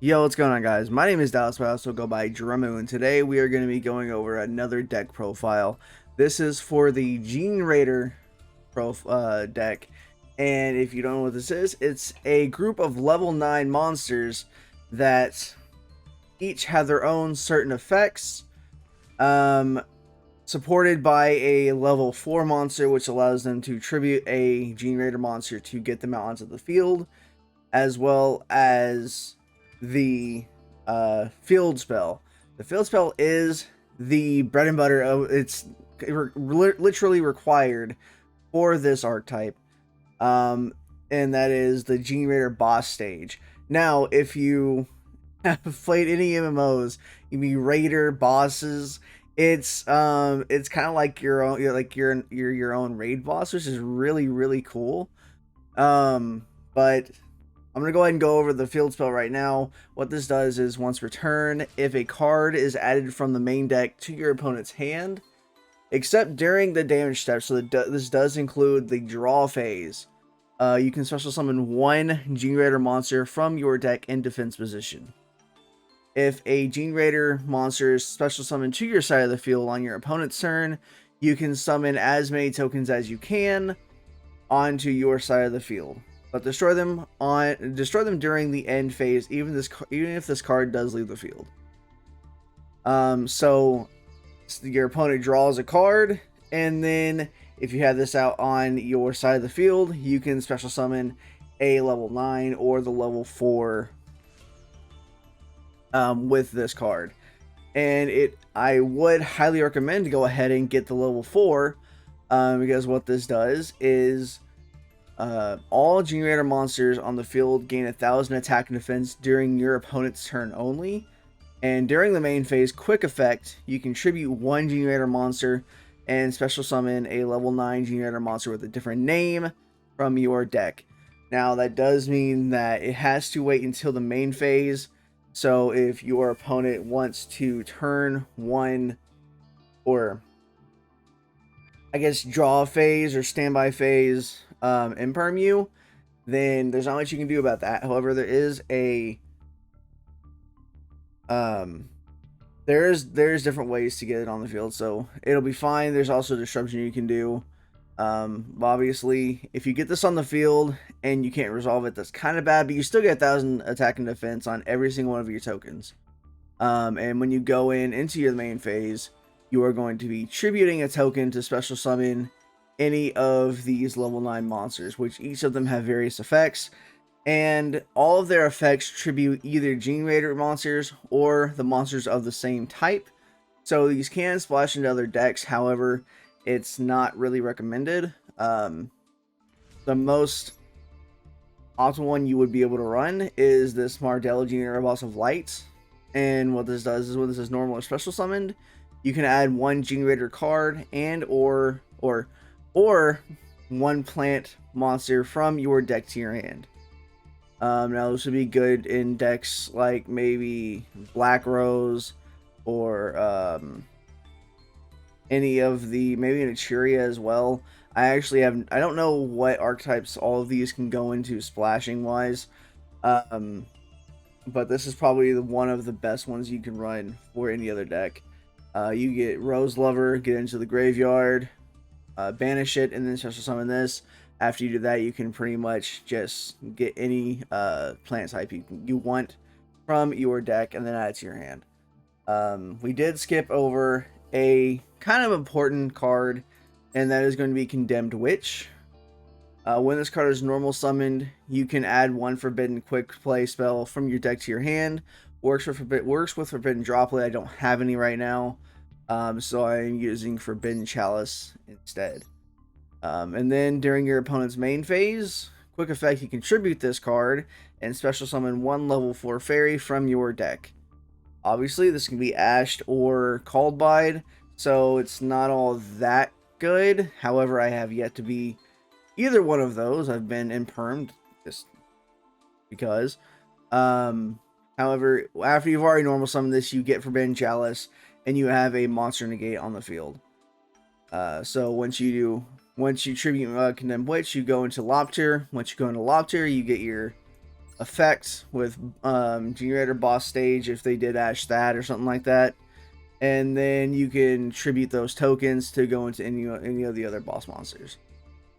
Yo, what's going on, guys? My name is Dallas, but I also go by Dremu, and today we are going to be going over another deck profile. This is for the Generaiders deck, and if you don't know what this is, it's a group of level 9 monsters that each have their own certain effects, um, supported by a level 4 monster, which allows them to tribute a Generator monster to get them out onto the field, as well as the field spell. The field spell is the bread and butter of literally required for this archetype, and that is the Generator boss stage. Now, if you have played any MMOs, you mean raider bosses. It's kind of like your own, like your own raid boss, which is really cool. But I'm going to go ahead and go over the field spell right now. What this does is once per turn, if a card is added from the main deck to your opponent's hand, except during the damage step, so this does include the draw phase, you can special summon one Generator monster from your deck in defense position. If a Generator monster is special summoned to your side of the field on your opponent's turn, you can summon as many tokens as you can onto your side of the field, but destroy them during the end phase, even if this card does leave the field. So your opponent draws a card, and then if you have this out on your side of the field, you can special summon a level 9 or the level 4 with this card. And I would highly recommend to go ahead and get the level 4, because what this does is all Generator monsters on the field gain 1,000 attack and defense during your opponent's turn only. And during the main phase quick effect, you contribute one Generator monster and special summon a level 9 Generator monster with a different name from your deck. Now, that does mean that it has to wait until the main phase. So if your opponent wants to turn one, or I guess draw phase or standby phase, imperm you, then there's not much you can do about that. However, there is a there's different ways to get it on the field, so it'll be fine. There's also disruption you can do. Obviously, if you get this on the field and you can't resolve it, that's kind of bad, but you still get 1,000 attack and defense on every single one of your tokens. And when you go into your main phase, you are going to be tributing a token to special summon any of these level 9 monsters, which each of them have various effects, and all of their effects tribute either Generator monsters or the monsters of the same type. So these can splash into other decks, however, it's not really recommended. The most optimal one you would be able to run is this Mardello Generator Boss of Light. And what this does is when this is normal or special summoned, you can add one Generator card and or one plant monster from your deck to your hand. Now this would be good in decks like maybe Black Rose or any of the, maybe an Echuria as well. I don't know what archetypes all of these can go into splashing wise, but this is probably one of the best ones you can run for any other deck. You get Rose Lover, get into the graveyard, banish it, and then special summon this. After you do that, you can pretty much just get any plant type you want from your deck and then add it to your hand. We did skip over a kind of important card, and that is going to be Condemned Witch. When this card is normal summoned, you can add one Forbidden Quick Play spell from your deck to your hand. Works with Forbidden Droplet. I don't have any right now, so I'm using Forbidden Chalice instead. And then during your opponent's main phase, quick effect, you contribute this card and special summon one level 4 fairy from your deck. Obviously, this can be ashed or called by, so it's not all that good. However, I have yet to be either one of those. I've been impermed just because. However, after you've already normal summoned this, you get Forbidden Chalice and you have a monster negate on the field. So once you tribute Condemned Witch, you go into Lopter. Once you go into Lopter, you get your effect with Generator boss stage if they did Ash that or something like that. And then you can tribute those tokens to go into any of the other boss monsters.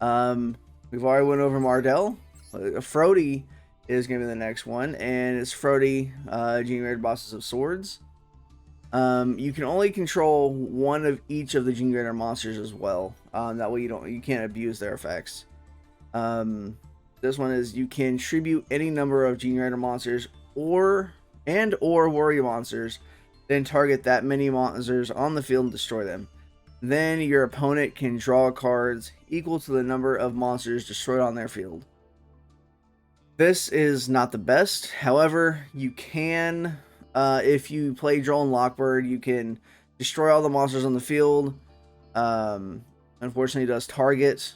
We've already went over Mardell. Frody is going to be the next one, and it's Frody, Generator bosses of swords. You can only control one of each of the Generator monsters as well. That way you can't abuse their effects. This one is you can tribute any number of Generator monsters or warrior monsters, then target that many monsters on the field and destroy them. Then your opponent can draw cards equal to the number of monsters destroyed on their field. This is not the best. However, you can, if you play Drone Lockbird, you can destroy all the monsters on the field. Unfortunately, it does target.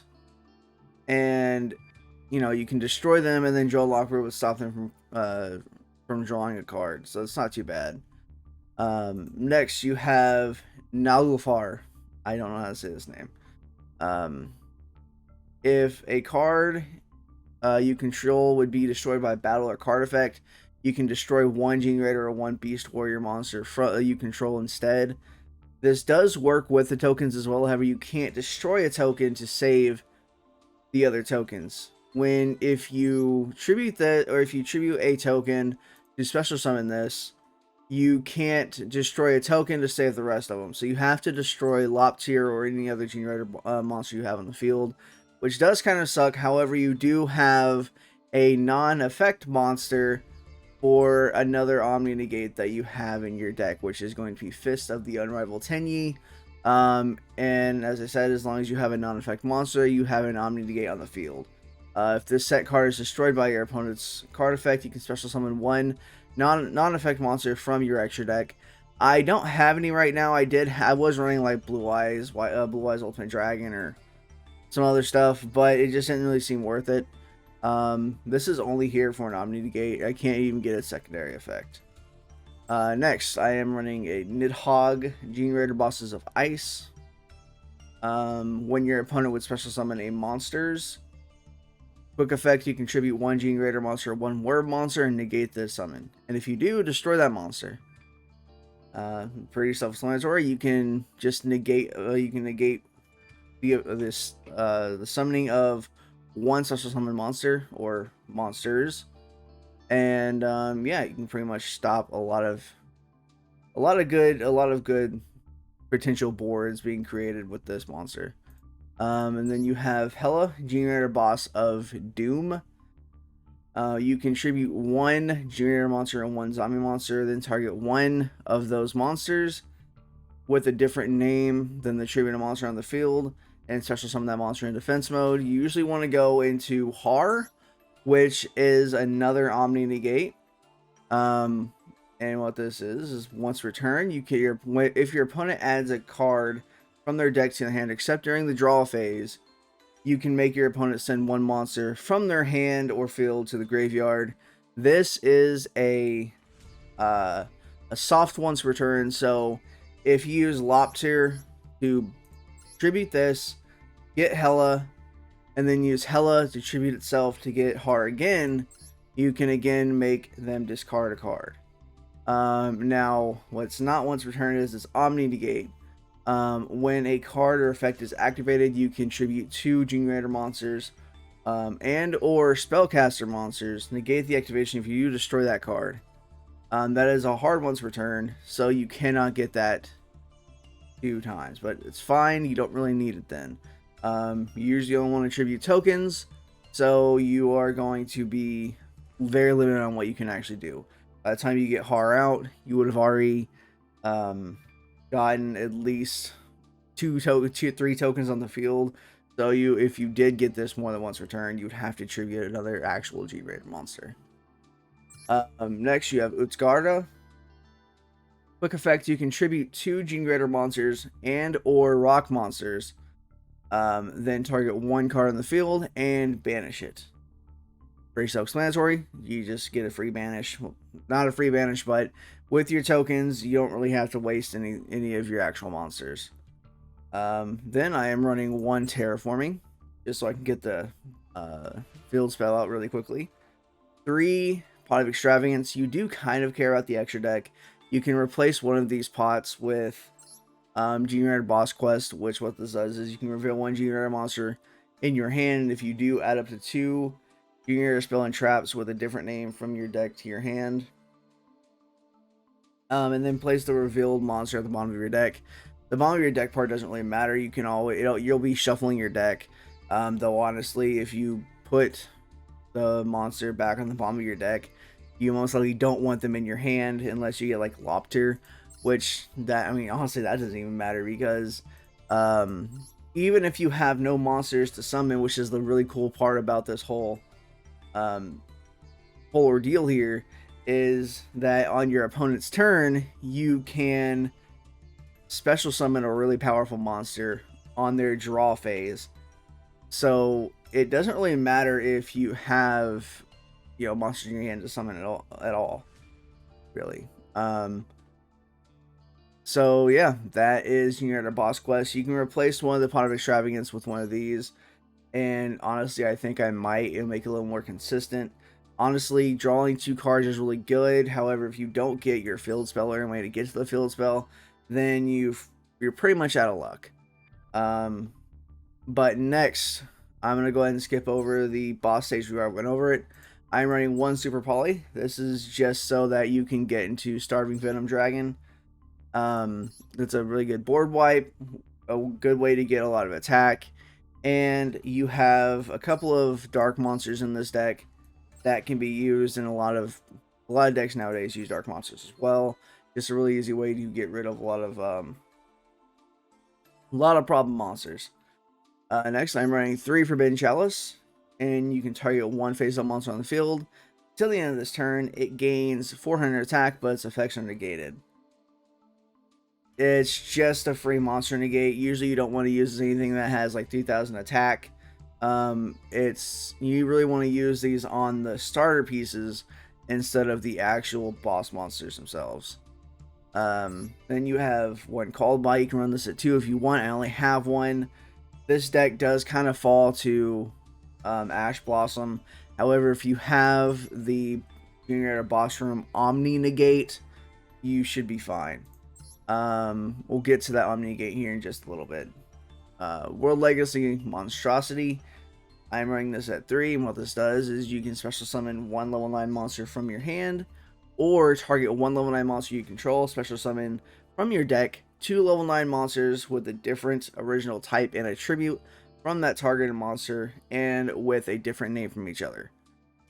And, you know, you can destroy them, and then Drone Lockbird would stop them from drawing a card. So it's not too bad. Next, you have Nalufar. I don't know how to say this name. If a card you control would be destroyed by battle or card effect, you can destroy one Generator or one Beast Warrior monster you control instead. This does work with the tokens as well. However, you can't destroy a token to save the other tokens. If you tribute that, or if you tribute a token to special summon this, you can't destroy a token to save the rest of them. So you have to destroy Loptier or any other Generator monster you have on the field, which does kind of suck. However, you do have a non-effect monster for another Omni Negate that you have in your deck, which is going to be Fist of the Unrivaled Tenyi. And as I said, as long as you have a non-effect monster, you have an Omni Negate on the field. If this set card is destroyed by your opponent's card effect, you can special summon one non-effect monster from your extra deck. I don't have any right now. I was running like Blue Eyes Ultimate Dragon or some other stuff, but it just didn't really seem worth it. This is only here for an Omni Negate. I can't even get a secondary effect. Next, I am running a Nidhogg Generator Bosses of Ice. When your opponent would special summon a monsters, quick effect, you contribute one Generator monster or one word monster and negate the summon. And if you do, destroy that monster. Pretty self-explanatory. You can just negate. The summoning of one special summon monster or monsters, and yeah, you can pretty much stop a lot of good potential boards being created with this monster. And then you have Hela, Generator Boss of Doom. You contribute one Generator monster and one zombie monster, then target one of those monsters with a different name than the tribute monster on the field, and special summon that monster in defense mode. You usually want to go into Har, which is another Omni Negate. And what this is once returned, if your opponent adds a card from their deck to the hand, except during the draw phase, you can make your opponent send one monster from their hand or field to the graveyard. This is a soft once return, so if you use Loptier to tribute this, get Hela, and then use Hela to tribute itself to get Har again, you can again make them discard a card. Now, what's not once returned is Omni Negate. When a card or effect is activated, you can tribute two Generator monsters and or spellcaster monsters. Negate the activation if you destroy that card. That is a hard once return, so you cannot get that 2 times, but it's fine. You don't really need it then. You usually don't want to tribute tokens, so you are going to be very limited on what you can actually do. By the time you get Har out, you would have already gotten at least 3 tokens on the field. So if you did get this more than once returned, you would have to tribute another actual Generator monster. Next, you have Utsgarda. Quick effect, you can tribute 2 Generator monsters and or rock monsters. Then target one card on the field and banish it. Pretty self-explanatory. You just get a free banish. Well, not a free banish, but with your tokens, you don't really have to waste any of your actual monsters. Then I am running 1 Terraforming, just so I can get the field spell out really quickly. 3 Pot of Extravagance. You do kind of care about the extra deck. You can replace one of these pots with Generator Boss Quest, which what this does is you can reveal 1 Generator monster in your hand. If you do, add up to 2 Generator spell and traps with a different name from your deck to your hand. And then place the revealed monster at the bottom of your deck. The bottom of your deck part doesn't really matter. You can always, you'll be shuffling your deck. Though honestly, if you put the monster back on the bottom of your deck, you most likely don't want them in your hand unless you get like Lopter, which that, I mean, honestly, that doesn't even matter because even if you have no monsters to summon, which is the really cool part about this whole ordeal here, is that on your opponent's turn, you can special summon a really powerful monster on their draw phase. So it doesn't really matter if you have, you know, monsters in your hand to summon at all, really. So yeah, that is Generator Boss Quest. You can replace one of the Pot of Extravagance with one of these, and honestly, I think I might. It'll make it a little more consistent. Honestly, drawing 2 cards is really good. However, if you don't get your field spell or a way to get to the field spell, then you're pretty much out of luck. But next, I'm going to go ahead and skip over the boss stage. We already went over it. I'm running 1 Super Poly. This is just so that you can get into Starving Venom Dragon. It's a really good board wipe, a good way to get a lot of attack, and you have a couple of dark monsters in this deck that can be used in a lot of decks nowadays use dark monsters as well. Just a really easy way to get rid of a lot of problem monsters. Next, I'm running 3 Forbidden Chalice, and you can target 1 face-up monster on the field. Till the end of this turn, it gains 400 attack, but its effects are negated. It's just a free monster negate. Usually you don't want to use anything that has like 2000 attack. You really want to use these on the starter pieces instead of the actual boss monsters themselves. Then you have 1 Called By. You can run this at 2 if you want. I only have 1. This deck does kind of fall to Ash Blossom. However, if you have the Generator Boss Room Omni Negate, you should be fine. We'll get to that Omni Negate here in just a little bit. World Legacy Monstrosity. I'm running this at 3, and what this does is you can special summon 1 level 9 monster from your hand, or target 1 level 9 monster you control, special summon from your deck 2 level 9 monsters with a different original type and attribute from that targeted monster, and with a different name from each other.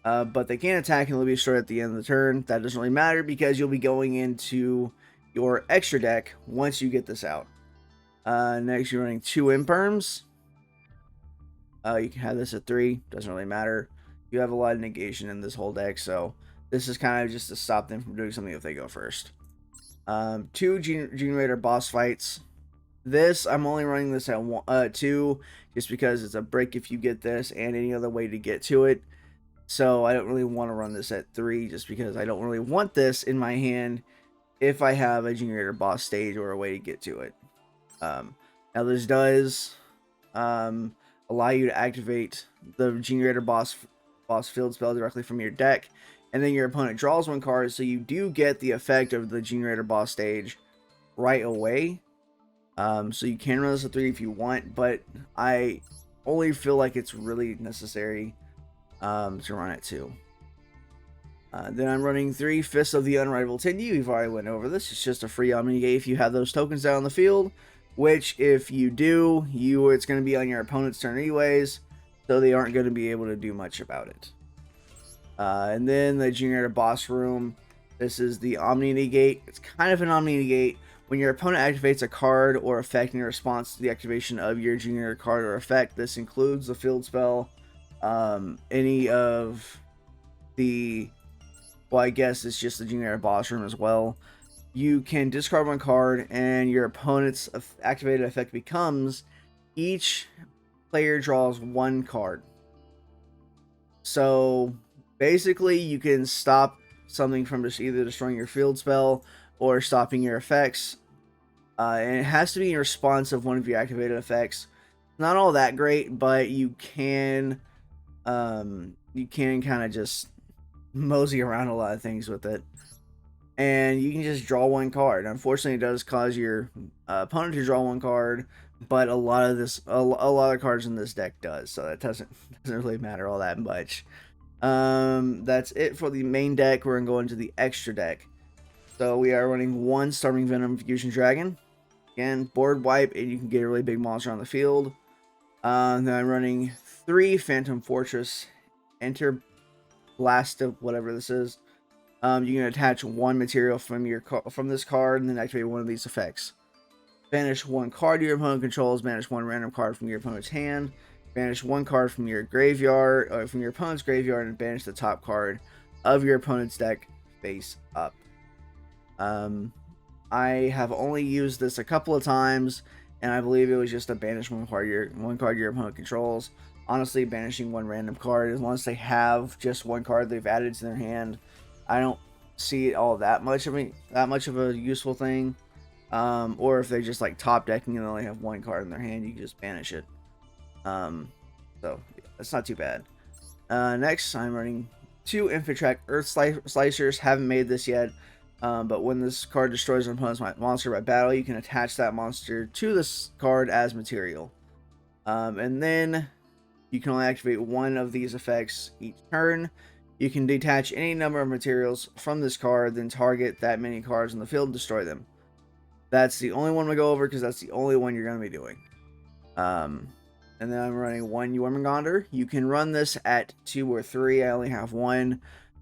But they can't attack and they'll be destroyed at the end of the turn. That doesn't really matter because you'll be going into your extra deck once you get this out. Next, you're running 2 Imperms. You can have this at 3, doesn't really matter. You have a lot of negation in this whole deck, so this is kind of just to stop them from doing something if they go first. 2 Generator Boss Fights. This, I'm only running this at 2, just because it's a break if you get this and any other way to get to it. So I don't really want to run this at 3, just because I don't really want this in my hand if I have a Generator Boss stage or a way to get to it. Now this does allow you to activate the Generator Boss field spell directly from your deck, and then your opponent draws 1 card, so you do get the effect of the Generator Boss stage right away. So you can run this at 3 if you want, but I only feel like it's really necessary to run it 2. Then I'm running 3 Fists of the Unrivaled Tendu. We've already went over this. It's just a free Omni Negate if you have those tokens down on the field, which if you do, it's going to be on your opponent's turn anyways, so they aren't going to be able to do much about it. And then the Generator Boss Room. This is the Omni Negate. It's kind of an Omni Negate. When your opponent activates a card or effect in response to the activation of your Generator card or effect, this includes the field spell, any of the, well, I guess it's just the Generator Boss Room as well. You can discard 1 card, and your opponent's activated effect becomes each player draws 1 card. So basically, you can stop something from just either destroying your field spell or stopping your effects. And it has to be in response of one of your activated effects. Not all that great, but you can kind of just mosey around a lot of things with it. And you can just draw one card. Unfortunately, it does cause your opponent to draw one card, but a lot of lot of cards in this deck does, so that doesn't really matter all that much. That's it for the main deck. We're gonna go into the extra deck. So we are running one Starving Venom Fusion Dragon. Again, board wipe, and you can get a really big monster on the field. Then I'm running 3 Phantom Fortress Enter Blast of whatever this is. You can attach one material from this card and then activate one of these effects. Banish one card your opponent controls. Banish one random card from your opponent's hand. Banish one card from your graveyard, or from your opponent's graveyard, and banish the top card of your opponent's deck face up. I have only used this a couple of times, and I believe it was just to banish one card your opponent controls. Honestly, banishing one random card, as long as they have just one card they've added to their hand, I don't see it all that much of a useful thing. Or if they're just like top decking and only have one card in their hand, you can just banish it. So yeah, that's not too bad. Next, I'm running 2 Infiltrack Earth Slicers. Haven't made this yet. But when this card destroys an opponent's monster by battle, you can attach that monster to this card as material. And then you can only activate one of these effects each turn. You can detach any number of materials from this card, then target that many cards in the field and destroy them. That's the only one we go over because that's the only one you're going to be doing. And then I'm running 1 Jormungandr. You can run this at 2 or 3. I only have 1.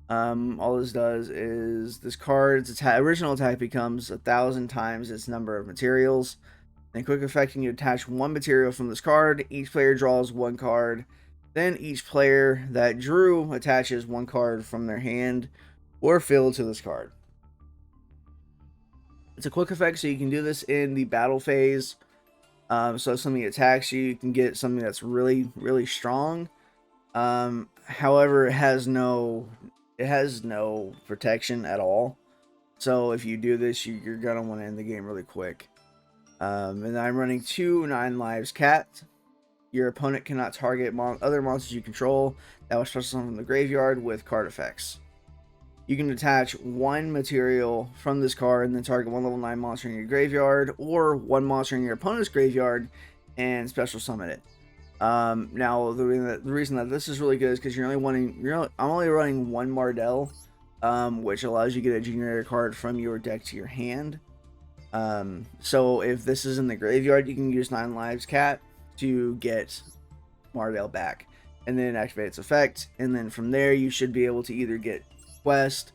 All this does is this card's original attack becomes 1,000 times its number of materials. Then quick effect, you attach one material from this card. Each player draws one card. Then each player that drew attaches one card from their hand or field to this card. It's a quick effect, so you can do this in the battle phase. So if something attacks you, you can get something that's really, really strong. However, it has no protection at all. So if you do this, you're gonna want to end the game really quick. And I'm running 2 9 lives cat. Your opponent cannot target other monsters you control that was special summon from the graveyard with card effects. You can attach one material from this card and then target one level 9 monster in your graveyard, or one monster in your opponent's graveyard and special summon it. Now the reason that this is really good is because I'm only running 1 Mardell, which allows you to get a Generator card from your deck to your hand. So if this is in the graveyard, you can use 9 lives cat to get Mardell back and then activate its effect, and then from there you should be able to either get quest,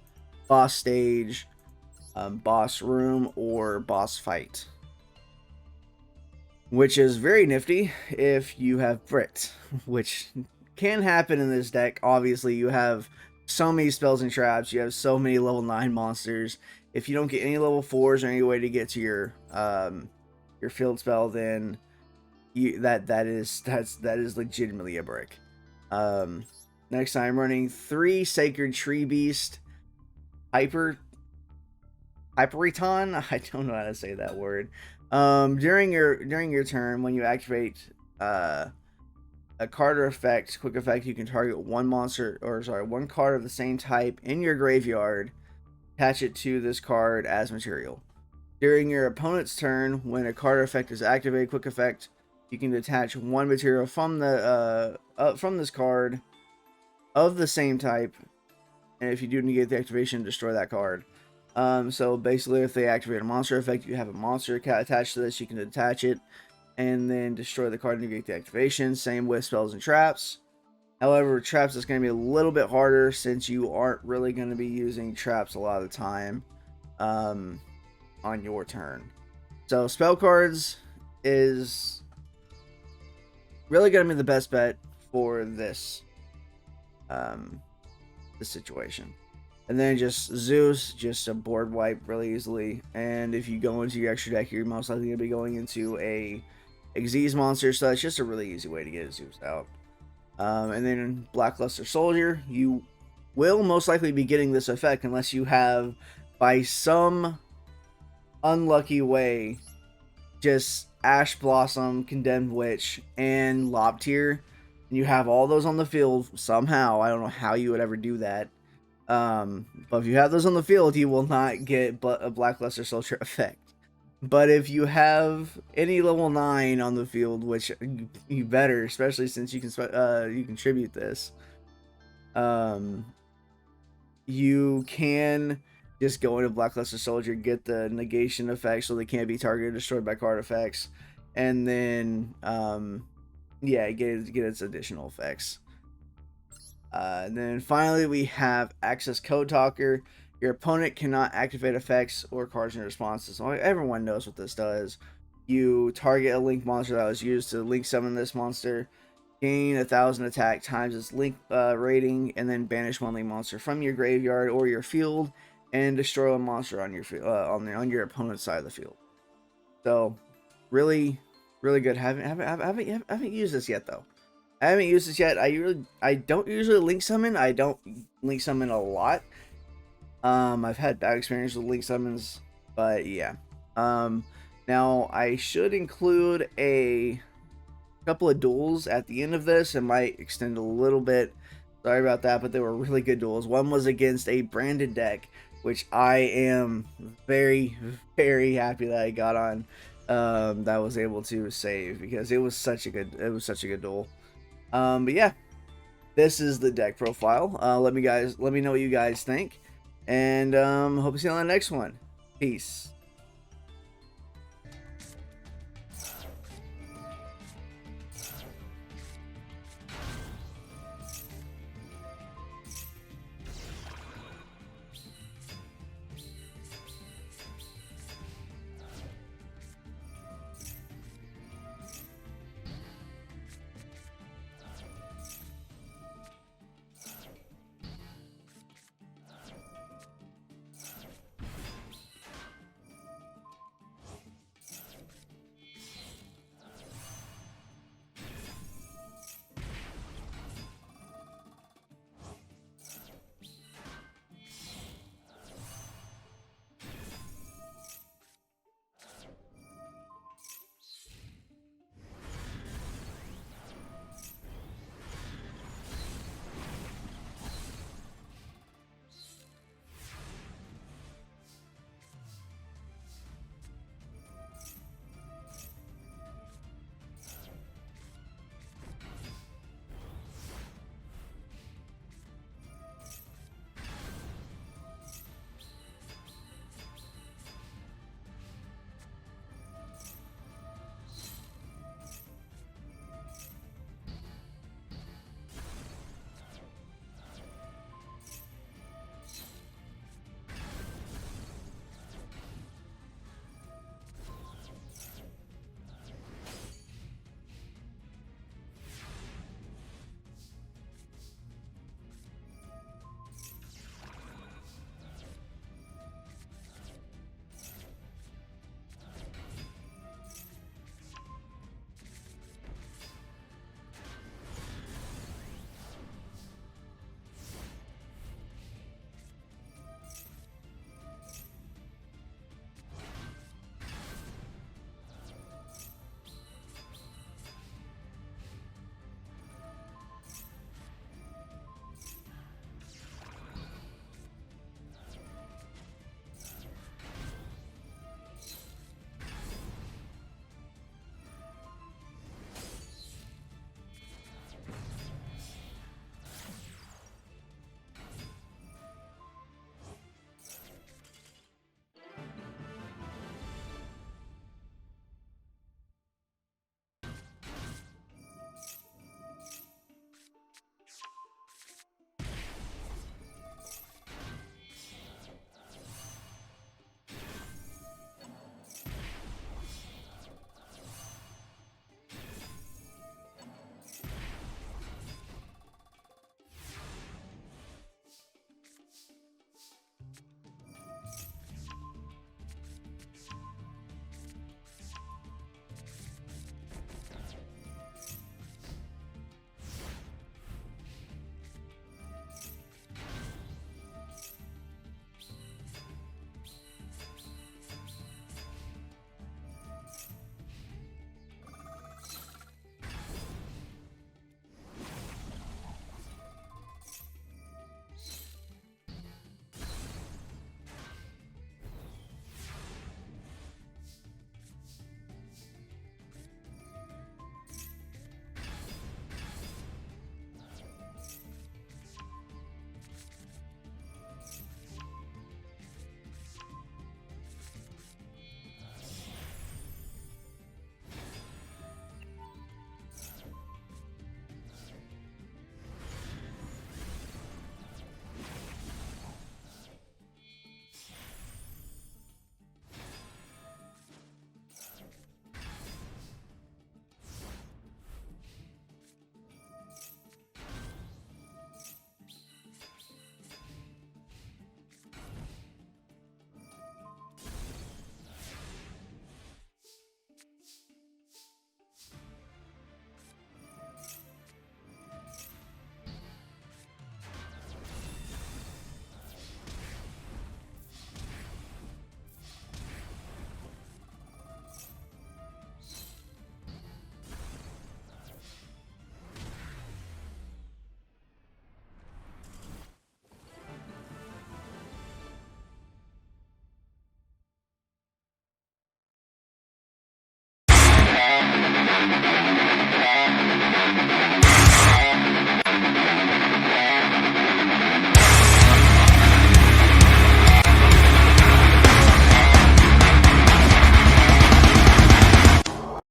boss stage, boss room, or boss fight, which is very nifty if you have Brit, which can happen in this deck. Obviously, you have so many spells and traps, you have so many level 9 monsters. If you don't get any level 4s or any way to get to your field spell, then that is legitimately a brick. Next, I'm running 3 Sacred Tree Beast Hyperiton. I don't know how to say that word. During your turn, when you activate a card or effect, quick effect, you can target one card of the same type in your graveyard, attach it to this card as material. During your opponent's turn, when a card or effect is activated, quick effect, you can detach one material from this card of the same type, and if you do negate the activation, destroy that card. So basically, if they activate a monster effect, you have a monster attached to this, you can detach it and then destroy the card and negate the activation. Same with spells and traps. However, traps is going to be a little bit harder since you aren't really going to be using traps a lot of the time on your turn. So spell cards is really going to be the best bet for this situation. And then just Zeus, just a board wipe really easily. And if you go into your extra deck, you're most likely going to be going into a Xyz monster, so it's just a really easy way to get Zeus out. And then Blackluster Soldier, you will most likely be getting this effect unless you have, by some unlucky way, just Ash Blossom, Condemned Witch, and Lop Tier. And you have all those on the field somehow. I don't know how you would ever do that. But if you have those on the field, you will not get a Blackluster Soldier effect. But if you have any level 9 on the field, which you better, especially since you can contribute this, you can just go into Blackluster Soldier, get the negation effect so they can't be targeted or destroyed by card effects, and then yeah, get its additional effects. And then finally we have Access Code Talker. Your opponent cannot activate effects or cards in responses. So everyone knows what this does. You target a link monster that was used to link summon this monster, gain 1,000 attack times its link rating, and then banish one link monster from your graveyard or your field, and destroy a monster on your on your opponent's side of the field. So, really good. Haven't used this yet though. I haven't used this yet. I don't usually link summon. I don't link summon a lot. I've had bad experience with link summons, but yeah. Now I should include a couple of duels at the end of this. It might extend a little bit. Sorry about that, but they were really good duels. One was against a branded deck, which I am very, very happy that I got on. That I was able to save because it was such a good duel. But yeah, this is the deck profile. Let me know what you guys think, and hope to see you on the next one. Peace.